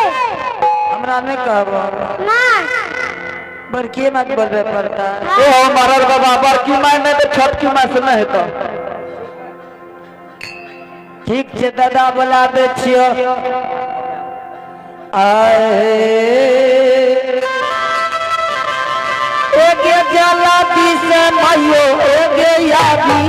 हमरा नहीं कहबो ना बड़की मत बोलबे पड़ता ए हमारा बाबा बड़की माय नहीं तो छोटकी माय से नहीं तो ठीक छे दादा बुलाबे छियो आए एक जला दिस मायो एक यादी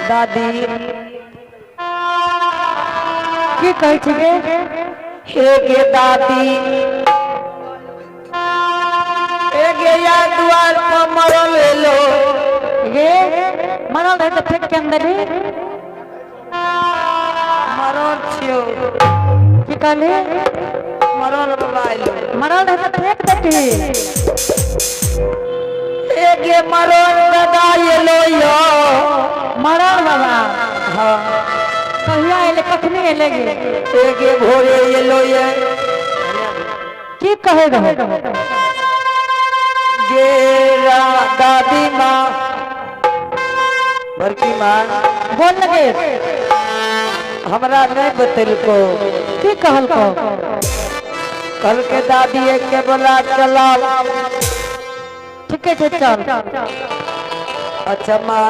दादी की कहै छिके हे दादी एगे या द्वार पर मरल लो गे मरल है तो फेंक के अंदर ही मरल छियो की कहले मरल बाइलो मरल है तो फेंक देती एगे मरल दादा ये लो यो मरल बाबा हां कहिया एले कखनी एले गे एगे भोरे ये लो ये की कहे रहे गेरा दादी माँ बड़की माँ बोल लगे हमरा नहीं बतल को की कहल को कल के दादी एक के बोला चला ठीक है चल अच्छा माँ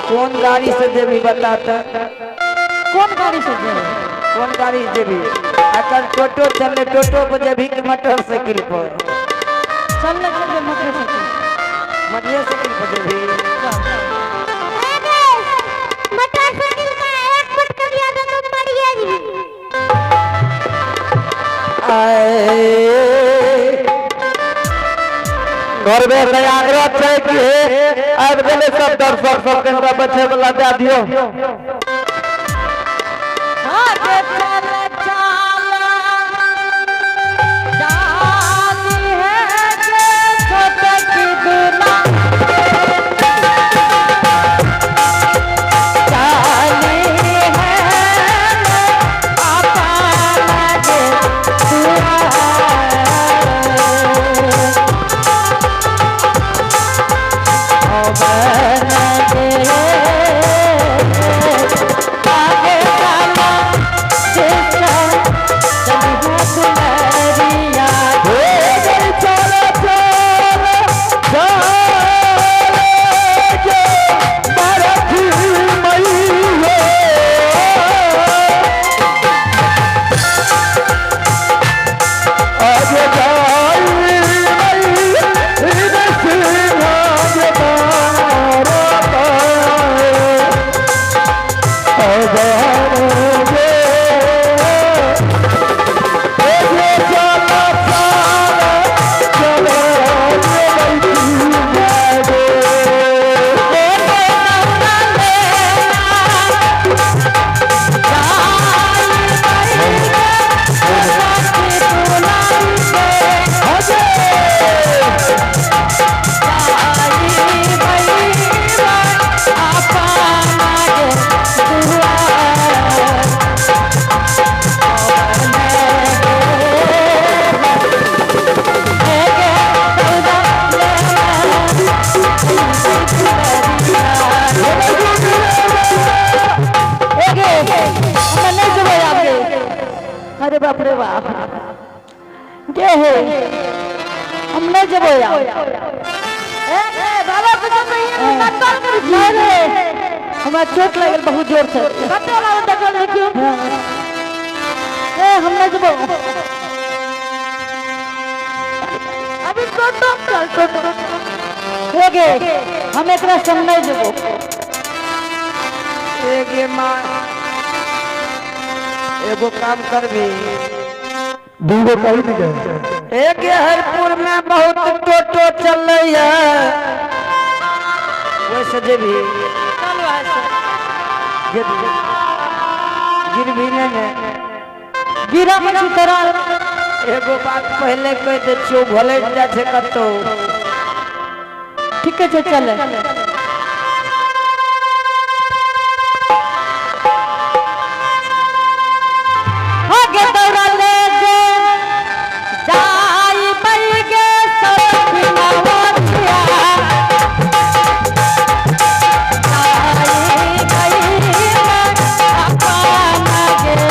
कौन गाड़ी से देवी बताता कौन गाड़ी से जे कौन गाड़ी से देवी अगर टोटो चले टोटो पर देवी की मोटरसाइकिल पर चल लगे मोटरसाइकिल मोटरसाइकिल पर देवी मोटरसाइकिल का एक फुट कर दिया तो तुम मरिया जी घर में आग्रह है कि आज गले सब दर्शक सब केंद्र बच्चे वाला दे दियो आगे चल जानी है जे छोटे की दुना जानी है आपा लगे दुआ अरे बाप रे बाप के है हम नहीं जब बाबा कुछ नहीं है नकल कर रे हम हमरा चोट लगल बहुत जोर से कते वाला देखल देखियो ए हमने जब अभी टोटो चल टोटो हे गे हम एकरा संग नहीं जेबो एगे माँ एगो काम करबी दूगो कहीं नहीं गए एक हरपुर में बहुत टोटो चल रही है वैसे जे भी गिर भी नहीं गिरा मछी तोरा एगो बात पहले कह दे छियो भले जा छे कतो ठीक है चल आगे दौड़ा ले जे जाई बल गे सखी नवतिया आई गई अपन गे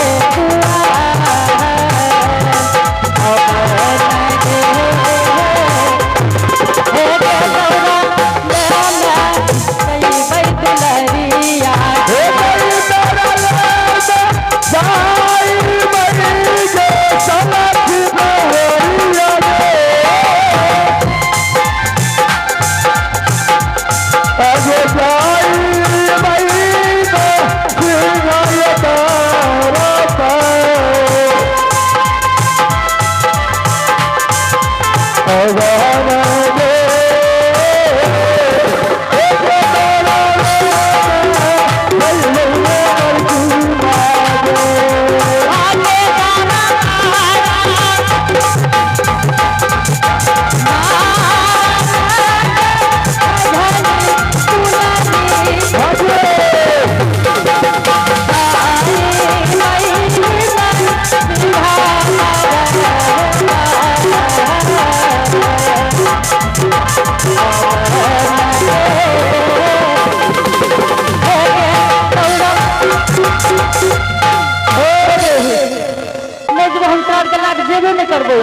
करबो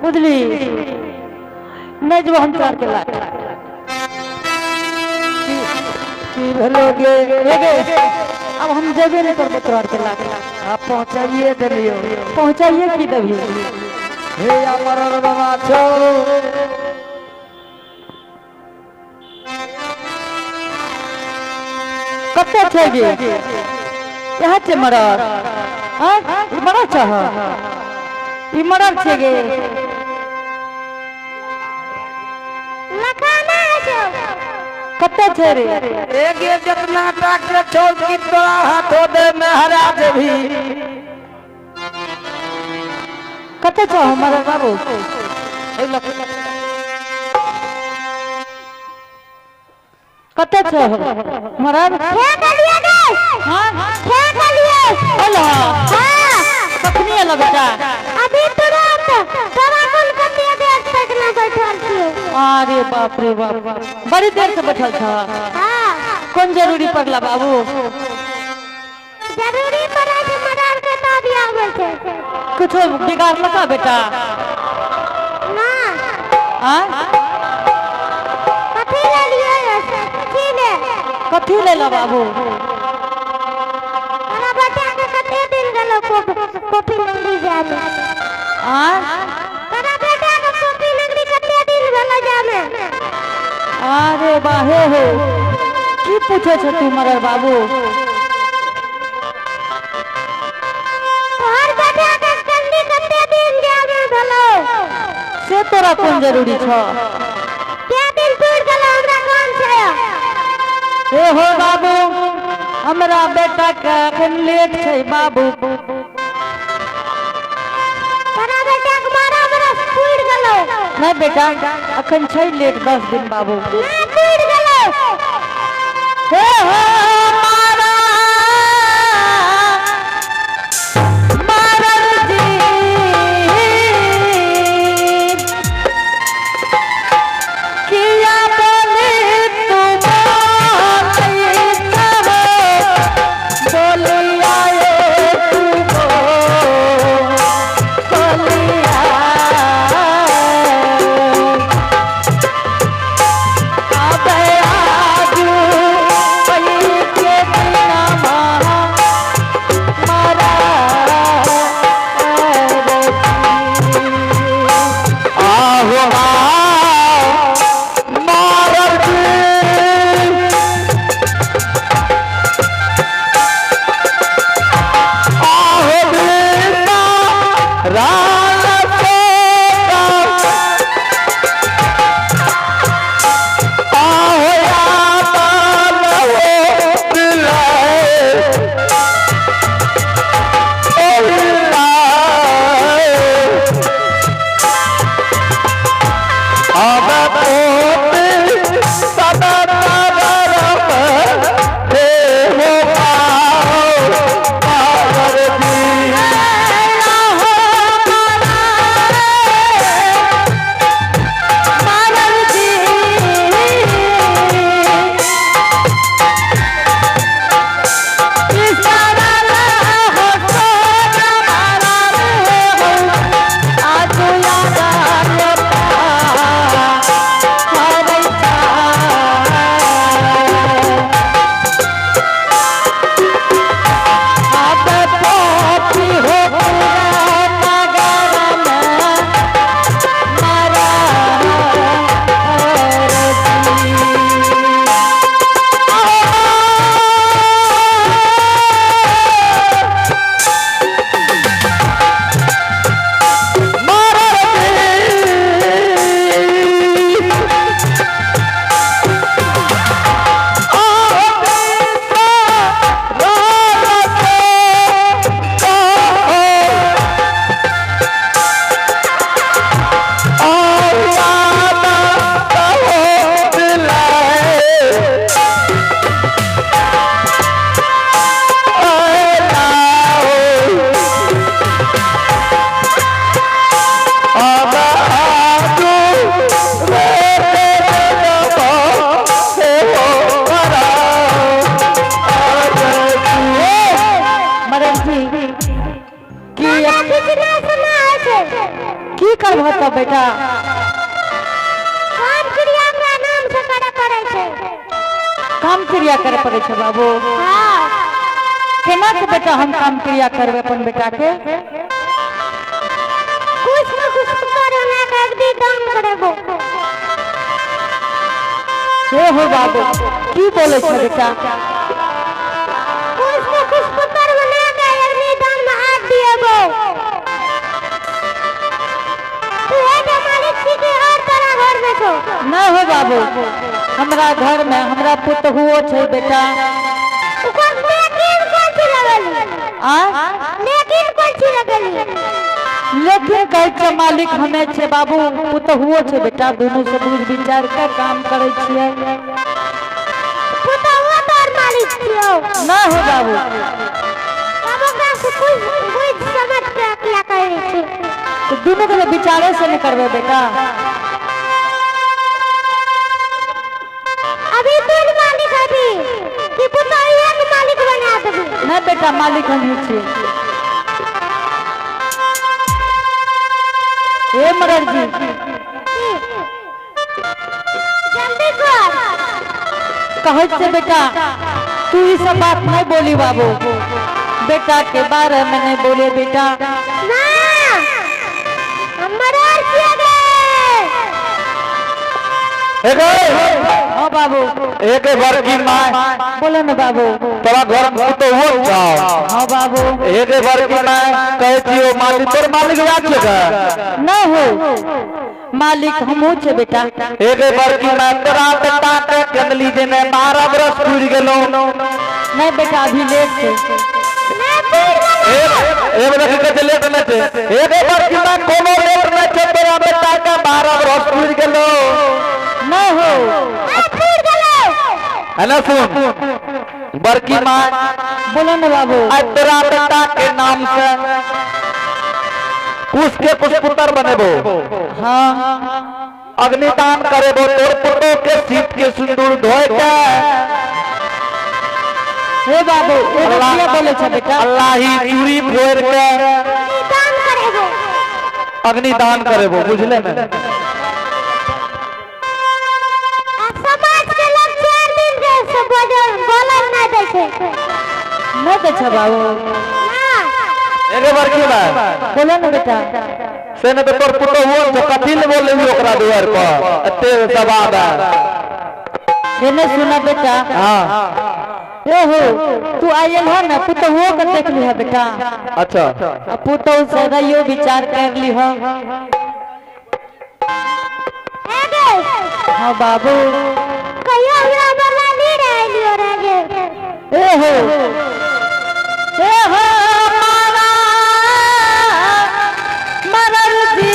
बुझली नहीं जब हम चार के लाख की भेलो गे अब हम जेबे नहीं करबो तोर के लाख आप पहुंचाइए दिलियो पहुंचाइए की देबी हे अमर बाबा छो कते छै गे यहाँ छे मरर हां मरर छह ई मरर छे गे लखाना छो कते छे रे एक जितना डॉक्टर छोड़ की तोरा हाथों दे में हरा देभी कते छह मरर बाबू कते छह मरर फेंक दिया गे हां फेंक दिए ओला हां कखनी आला बेटा अभी तुरंत तोरा कुल कते देर तक ना बैठल छियो अरे बाप रे बाप बड़ी देर से बैठल था हां कौन जरूरी पड़ला बाबू जरूरी पड़ा है मर्डर के दादी आवे छे कुछ बिगाड़ लगा बेटा ना हां कथी ले लियो ऐसे की ले कथी ले ला बाबू तोरा बेटा के कते दिन गेलो कॉफी लंगड़ी जाने हां तोरा बेटा के कॉफी लंगड़ी कते दिन भेलो जाने अरे बाहे हो की पूछे छ तू मरर बाबू तोहर बेटा के कंदी कते दिन जाने भेलो से तोरा कौन जरूरी छ के दिन टूट गेलो हमरा कौन छै ए हो बाबू हमरा बेटा के अखन लेट छै बाबू तोरा बेटा के 12 बरस टूट गेलो नहीं बेटा अखन छै लेट 10 दिन बाबू ना टूट गेलो हे हो मारा मारल जी किया बोले तुम बोलिया बोलिया होता बेटा? काम क्रिया हमरा नाम से करे पड़े छे। काम क्रिया करे पड़े छे बाबू? हाँ केना के बेटा हम काम क्रिया करबे अपन बेटा के? कुछ न कुछ करो ना कर दान करेबो। हे हो बाबू की बोले छे बेटा? कुछ न कुछ पुत्र बना के अग्नि दान में हाथ दिएबो। तू है के मालिक छी के और तेरा घर में छो? ना हो बाबू, हमरा घर में हमरा पुत हुओ छे बेटा। ऊपर लेकिन कौन सी लगली? आ लेकिन कौन सी लगली? लेकिन कह के मालिक हमें छे बाबू, पुत हुओ छे बेटा। दोनों से बुझ विचार के काम करे छिए। पुत्र हुआ तो और मालिक छियो? ना हो बाबू, अब ओकरा से कुछ समझ के क्या करे छी? तो दोनों के विचारे से न करबे बेटा। अभी तीन मालिक अभी कि पुत्र एक मालिक बना देबी? ना बेटा, मालिक हम ही छे। हे मरद जी, जल्दी कर। कहै छे बेटा तू ई सब बात नहीं बोली बाबू। बेटा के बारे में नहीं बोले बेटा। ना हमर और किया गए। हाँ बाबू, एक बार की माँ बोले ना बाबू। तोरा घर में तो हो जाओ। हाँ बाबू, एक बार की माँ कहती हो मालिक तोर मालिक याद छेगा? नहीं हो मालिक हमहू छे बेटा। एक बार की माँ तोरा बेटा के कदली जे ने 12 बरस पूरी गेलो। नहीं बेटा, अभी लेट छे। एक बार के लेट न छे। एक बार की माँ कोनो लेट न छे, तोरा बेटा के 12 बरस पूरी गेलो। नहीं हो है ना? सुन बड़की माँ, बोले ना बाबू। आज तोरा बेटा के नाम से कुछ के कुछ पुत्र बनेबो। हाँ अग्निदान करेबो। तोर पुतो के सीत के सिंदूर धोए के हे बाबू, ये बोले छे बेटा? अल्लाह ही चूड़ी फोड़ के दान करेबो। अग्निदान करेबो, बुझले ना? समाज के लोग 4 दिन के सब बोलल ना दे छे। नहीं दे छे बाबू। ना एक बार की बात बोले ना बेटा। से ने तोर पुतो हुओ तो कथी ले बोले ओकरा दुआर पर एते सवाद है। ये नहीं सुना बेटा? हां ए हो तू आयल है ना, पुत हुओ के देख ली है बेटा। अच्छा, अब पुत से रहियो विचार कर ली है। ए गे हाँ बाबू। कहियो हमरा बला ली रहलियो रे गे। ए हो मरर जी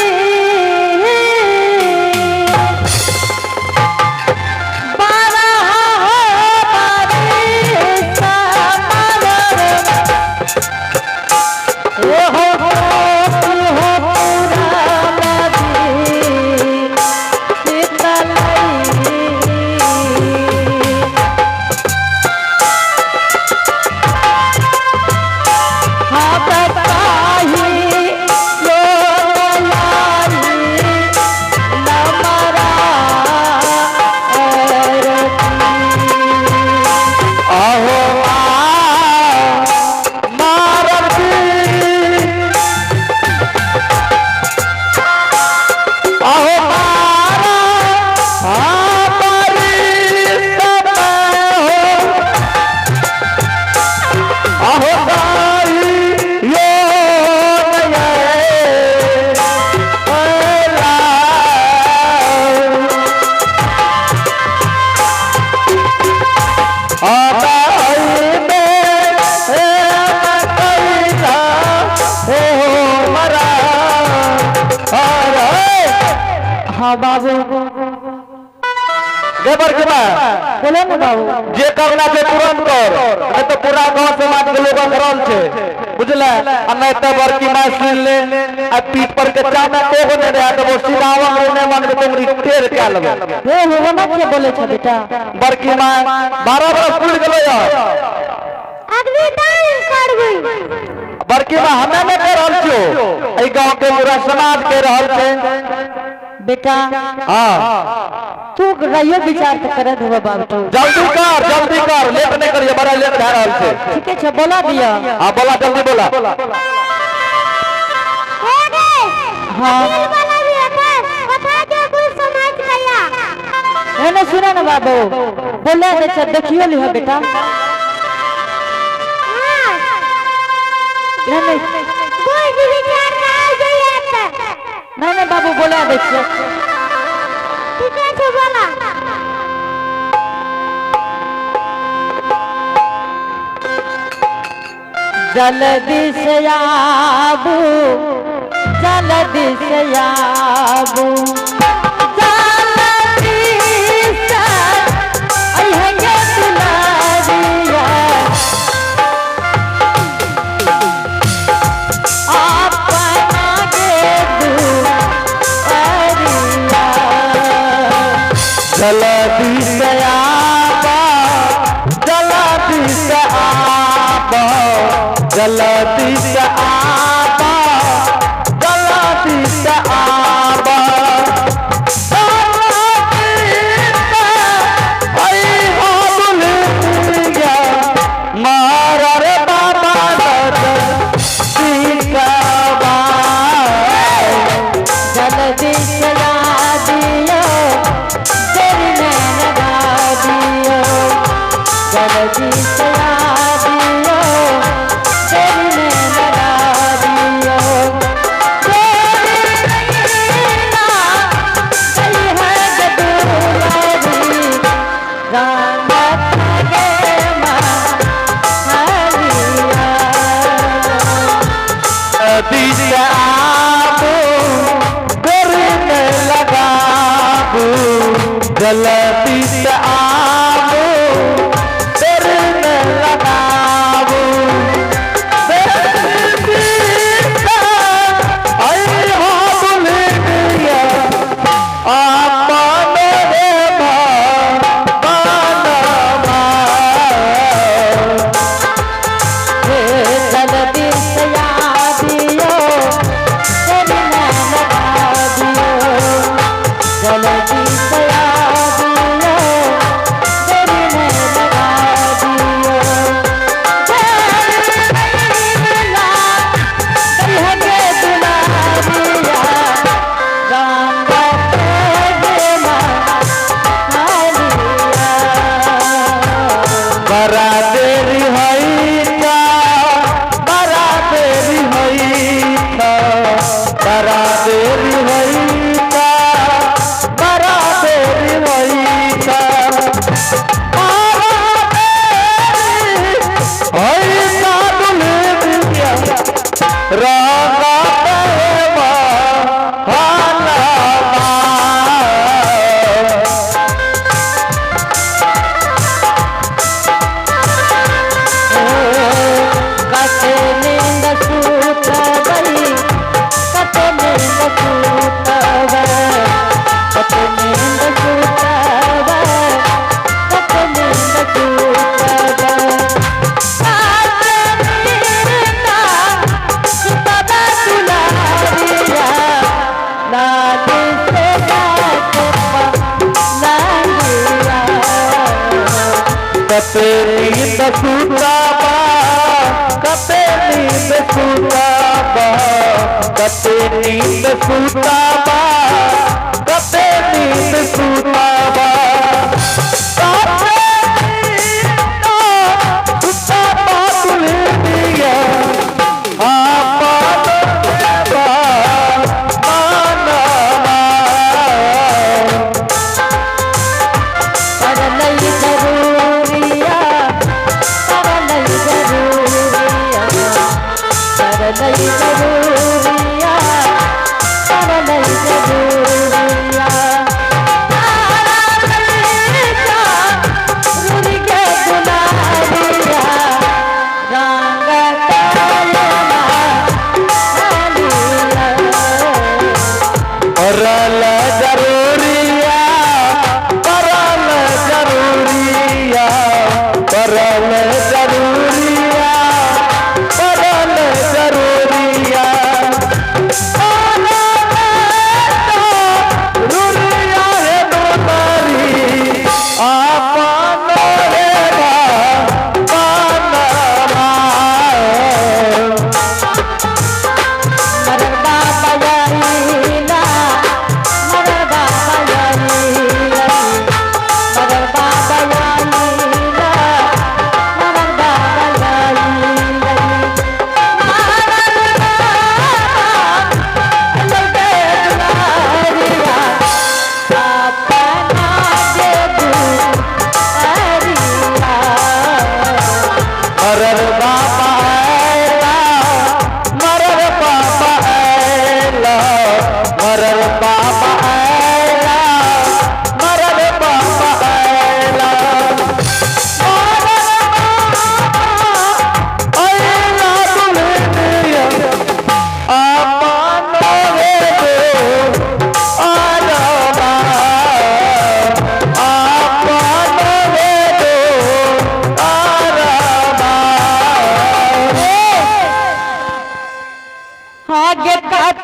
हाँ बाबू। देवर के बा बोले ना बाबू। जे करना छै तुरंत कर, नहीं तो पूरा गांव समाज के लोग करल छे, बुझले? आ नहीं तो बड़की मां सुन ले आ पीठ पर के चाना एगो ने रहा तो वो सिरावन रे ने मन के तुमरी टेर के लेबे। हे हो ना के बोले छ बेटा? बड़की मां 12 बरस पूरी गेलो यार। अग्नि दान करबी। बड़की माँ हमें नहीं कह रहल छियो, ई गांव के पूरा समाज के रहल छे। बेटा हाँ तू रहियो विचार तो करत हुआ बाबू। जल्दी कर, लेट नहीं करिए, बड़ा लेट भए रहल छे। ठीक है बोला दिया। हाँ बोला, जल्दी बोला। हो गए हाँ दिल वाला भी है बता दो कोई समझ गया। है ना, सुना ना बाबू बोला दे, देखियो लिहा बेटा। हां नहीं कोई भी विचार ना आ जाए। नहीं बाबू बोला दे। ठीक है तो बोला। जल्दी से आबू, जल्दी से आबू, जल्दी से अइहे दुलारिया, अपना के दुआरिया। जल्दी से आबा, जल्दी से आबा, जल्दी से आबा, जल्दी से आबा, मारा रे बाबा जल्दी से आ दियो, तेरी नैन लगा दियो, जल्दी से आ दियो, तेरी नैन लगा दियो। तेरी नैना गई है जदूरी, रामत लगे मालिया। जल्दी से आबू, करने लगाबू, जल्दी से आबू, करने लगाबू, जल्दी से आई हो बुलिया, अपने रे बाबा। जल्दी से आ दियो, तेरी नैन लगा दियो, जल्दी से आ दियो, तेरी नैन लगा दियो। नैना कहिए दुलारिया, राम बतेगे मालिया। बड़ा देरी होई था, बड़ा देरी होई था, बड़ा देरी होई था, बड़ा देरी होई था, होई था दुल्हनिया, राना प्रेमा भाला कते नींद सूत गई, कते नींद सूत गई, कते नींद सूत गई, कते नींद सूत गई। काटे नींदा सुतदा दुलारिया, लाली से गाते लालिया। कते नींद सुताबा, कते नींद सुताबा, कते नींद सुताबा, कते नींद सुताबा,